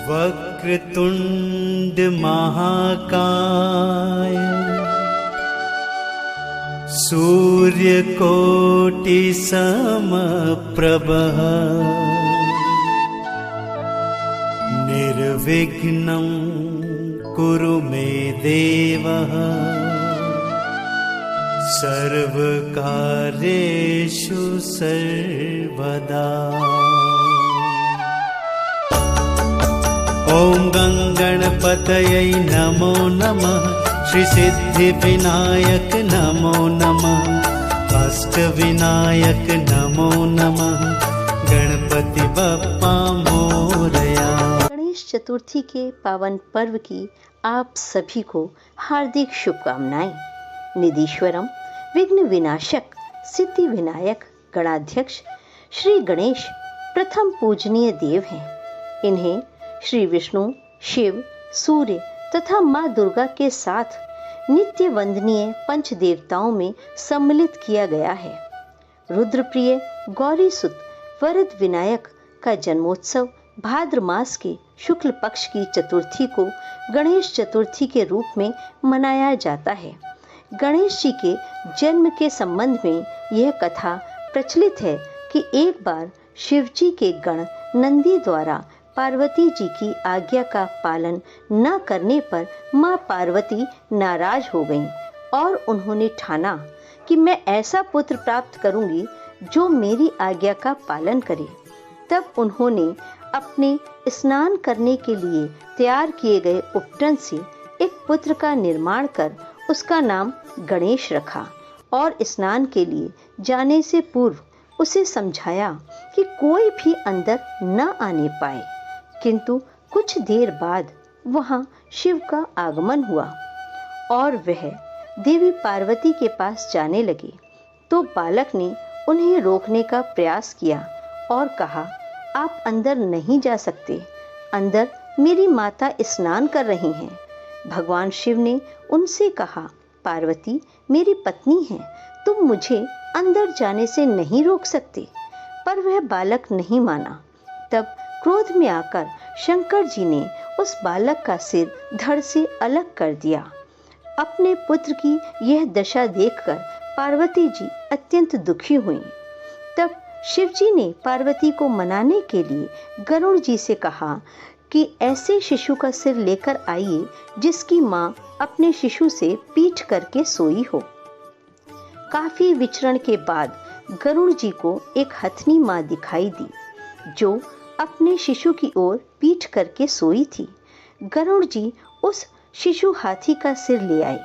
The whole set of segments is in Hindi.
वक्रतुंड महाकाय सूर्यकोटि समप्रभः निर्विघ्नं कुरु मे देव सर्वकार्येषु सर्वदा। ओम गंगणपतये नमो नमः, श्री सिद्धिविनायक नमो नमः, अष्टविनायक नमो नमः, गणपति बप्पा मोरया। गणेश चतुर्थी के पावन पर्व की आप सभी को हार्दिक शुभकामनाएं। निधीश्वरम विघ्न विनाशक सिद्धि विनायक गणाध्यक्ष श्री गणेश प्रथम पूजनीय देव हैं। इन्हें श्री विष्णु, शिव, सूर्य तथा माँ दुर्गा के साथ नित्य वंदनीय पंच देवताओं में सम्मिलित किया गया है। रुद्रप्रिय गौरी सुत वरद विनायक का जन्मोत्सव भाद्र मास के शुक्ल पक्ष की चतुर्थी को गणेश चतुर्थी के रूप में मनाया जाता है। गणेश जी के जन्म के संबंध में यह कथा प्रचलित है कि एक बार शिव जी के गण नंदी द्वारा पार्वती जी की आज्ञा का पालन न करने पर माँ पार्वती नाराज हो गईं और उन्होंने ठाना कि मैं ऐसा पुत्र प्राप्त करूंगी जो मेरी आज्ञा का पालन करे। तब उन्होंने अपने स्नान करने के लिए तैयार किए गए उपटन से एक पुत्र का निर्माण कर उसका नाम गणेश रखा और स्नान के लिए जाने से पूर्व उसे समझाया कि कोई भी अंदर न आने पाए। किंतु कुछ देर बाद वहां शिव का आगमन हुआ और वह देवी पार्वती के पास जाने लगे तो बालक ने उन्हें रोकने का प्रयास किया और कहा, आप अंदर नहीं जा सकते, अंदर मेरी माता स्नान कर रही हैं। भगवान शिव ने उनसे कहा, पार्वती मेरी पत्नी है, तुम मुझे अंदर जाने से नहीं रोक सकते। पर वह बालक नहीं माना। तब क्रोध में आकर शंकर जी ने उस बालक का सिर धड़ से अलग कर दिया। अपने पुत्र की यह दशा देखकर पार्वती जी अत्यंत दुखी हुईं। तब शिव जी ने पार्वती को मनाने के लिए गरुड़ जी से कहा कि ऐसे शिशु का सिर लेकर आइए जिसकी माँ अपने शिशु से पीठ करके सोई हो। काफी विचरण के बाद गरुड़ जी को एक हथनी माँ दिखाई दी जो अपने शिशु की ओर पीठ करके सोई थी। गरुड़ जी उस शिशु हाथी का सिर ले आए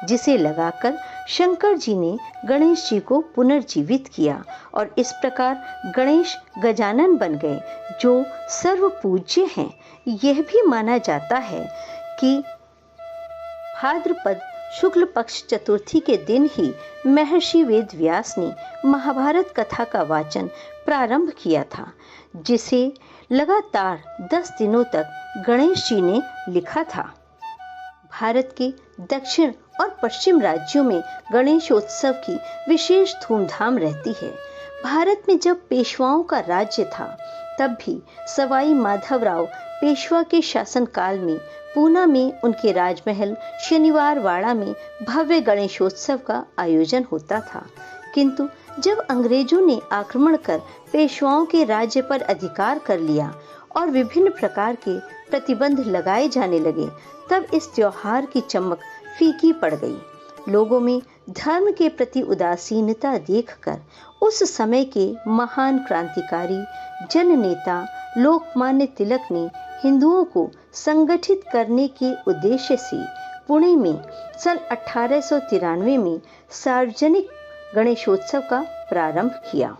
जिसे लगाकर शंकर जी ने गणेश जी को पुनर्जीवित किया और इस प्रकार गणेश गजानन बन गए जो सर्व पूज्य हैं। यह भी माना जाता है कि भाद्रपद शुक्ल पक्ष चतुर्थी के दिन ही महर्षि वेद व्यास ने महाभारत कथा का वाचन प्रारंभ किया था, जिसे लगातार 10 दिनों तक गणेश जी ने लिखा था। भारत के दक्षिण और पश्चिम राज्यों में गणेशोत्सव की विशेष धूमधाम रहती है। भारत में जब पेशवाओं का राज्य था तब भी सवाई माधवराव पेशवा के शासनकाल में पूना में उनके राजमहल शनिवार वाड़ा में भव्य गणेशोत्सव का आयोजन होता था। किंतु जब अंग्रेजों ने आक्रमण कर पेशवाओं के राज्य पर अधिकार कर लिया और विभिन्न प्रकार के प्रतिबंध लगाए जाने लगे, तब इस त्योहार की चमक फीकी पड़ गई। लोगों में धर्म के प्रति उदासीनता देखकर उस समय के महान क्रांतिकारी जननेता लोकमान्य तिलक ने हिंदुओं को संगठित करने के उद्देश्य से पुणे में सन 1893 में सार्वजनिक गणेशोत्सव का प्रारंभ किया।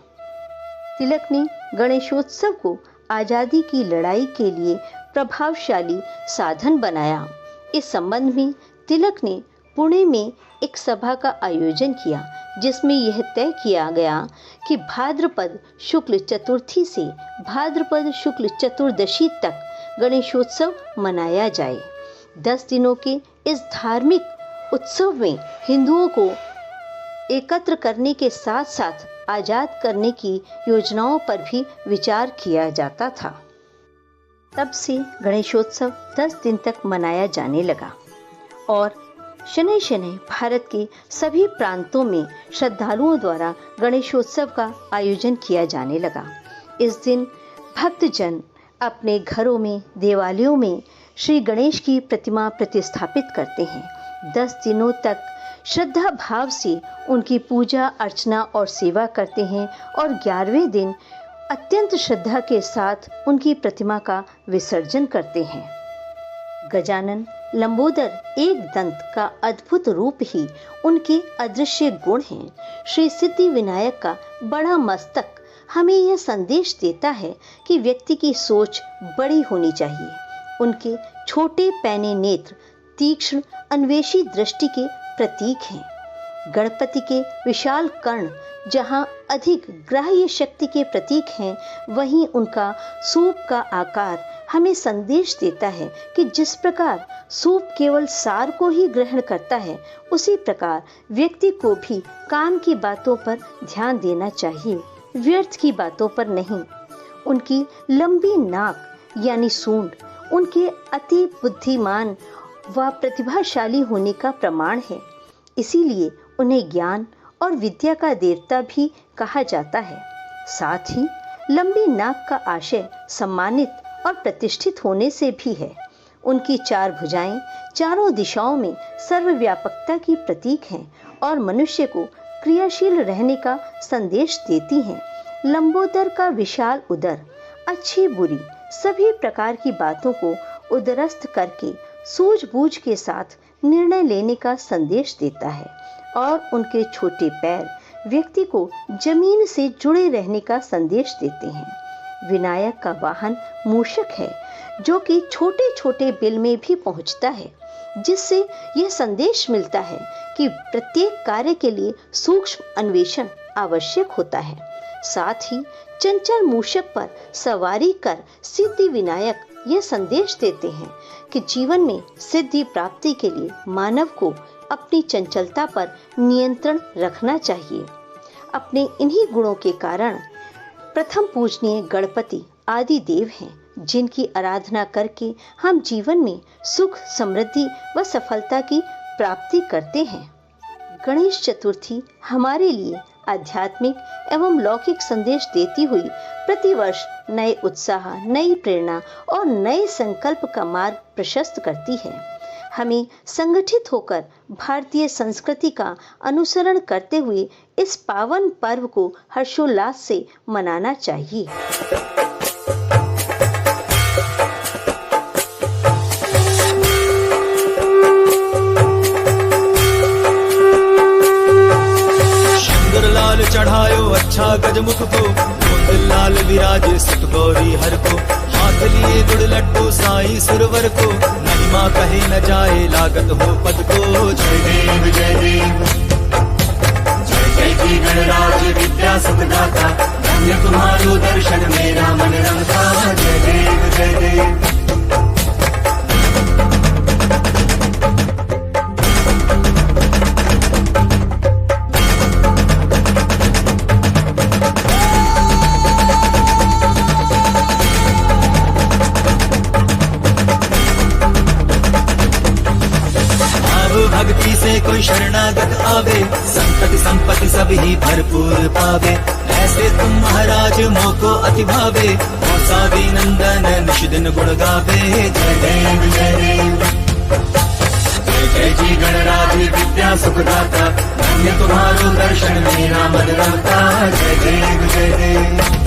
तिलक ने गणेशोत्सव को आजादी की लड़ाई के लिए प्रभावशाली साधन बनाया। इस संबंध में तिलक ने पुणे में एक सभा का आयोजन किया जिसमें यह तय किया गया कि भाद्रपद शुक्ल चतुर्थी से भाद्रपद शुक्ल चतुर्दशी तक गणेशोत्सव मनाया जाए। 10 दिनों के इस धार्मिक उत्सव में हिंदुओं को एकत्र करने के साथ साथ आजाद करने की योजनाओं पर भी विचार किया जाता था। तब से गणेशोत्सव 10 दिन तक मनाया जाने लगा और शनै शनै भारत के सभी प्रांतों में श्रद्धालुओं द्वारा गणेशोत्सव का आयोजन किया जाने लगा। इस दिन भक्तजन अपने घरों में, देवालयों में श्री गणेश की प्रतिमा प्रतिस्थापित करते हैं। 10 दिनों तक श्रद्धा भाव से उनकी पूजा अर्चना और सेवा करते हैं और 11वें दिन अत्यंत श्रद्धा के साथ उनकी प्रतिमा का विसर्जन करते हैं। गजानन लंबोदर एक दंत का अद्भुत रूप ही उनके अदृश्य गुण हैं। श्री सिद्धि विनायक का बड़ा मस्तक हमें यह संदेश देता है कि व्यक्ति की सोच बड़ी होनी चाहिए। उनके छोटे पैने नेत्र तीक्ष्ण अन्वेषी दृष्टि के प्रतीक हैं। गणपति के विशाल कर्ण जहाँ अधिक ग्राह्य शक्ति के प्रतीक हैं, वहीं उनका सूप का आकार हमें संदेश देता है कि जिस प्रकार सूप केवल सार को ही ग्रहण करता है, उसी प्रकार व्यक्ति को भी काम की बातों पर ध्यान देना चाहिए, व्यर्थ की बातों पर नहीं। उनकी लंबी नाक यानी सूंड उनके अति बुद्धिमान व प्रतिभाशाली होने का प्रमाण है। इसीलिए उन्हें ज्ञान और विद्या का देवता भी कहा जाता है। साथ ही लंबी नाक का आशय सम्मानित और प्रतिष्ठित होने से भी है। उनकी 4 भुजाएं चारों दिशाओं में सर्वव्यापकता की प्रतीक हैं और मनुष्य को क्रियाशील रहने का संदेश देती हैं। लंबोदर का विशाल उदर अच्छी बुरी सभी प्रकार की बातों को उदरस्थ करके सूझबूझ के साथ निर्णय लेने का संदेश देता है और उनके छोटे पैर व्यक्ति को जमीन से जुड़े रहने का संदेश देते हैं। विनायक का वाहन मूषक है जो कि छोटे छोटे बिल में भी पहुंचता है, जिससे यह संदेश मिलता है कि प्रत्येक कार्य के लिए सूक्ष्म अन्वेषण आवश्यक होता है। साथ ही चंचल मूषक पर सवारी कर सिद्धि विनायक यह संदेश देते हैं कि जीवन में सिद्धि प्राप्ति के लिए मानव को अपनी चंचलता पर नियंत्रण रखना चाहिए। अपने इन्हीं गुणों के कारण प्रथम पूजनीय गणपति आदि देव हैं, जिनकी आराधना करके हम जीवन में सुख, समृद्धि व सफलता की प्राप्ति करते हैं। गणेश चतुर्थी हमारे लिए आध्यात्मिक एवं लौकिक संदेश देती हुई प्रतिवर्ष नए उत्साह, नई प्रेरणा और नए संकल्प का मार्ग प्रशस्त करती है। हमें संगठित होकर भारतीय संस्कृति का अनुसरण करते हुए इस पावन पर्व को हर्षोल्लास से मनाना चाहिए। चढ़ायो अच्छा गजमुख को, लाल विराजे सुत गौरी हर को, हाथ लिए गुड़ लड्डू साई सुरवर को, महिमा कहे न जाए लागत हो पद को। जय देव जय देव जय जय जी गणराज विद्या सुखदाता, धन्य तुम्हारो दर्शन मेरा मन रमता। जय देव जय देव भक्ति से कोई शरणागत आवे, संकट संपत्ति सब ही भरपूर पावे। ऐसे तुम महाराज मोको अति भावे, मौसावी नंदन निश दिन गुण गावे। जय देव जय देव जय जय जी गणराज विद्या सुखदाता, धन्य तुम्हारो दर्शन मेरा मन रमता। जय देव जय देव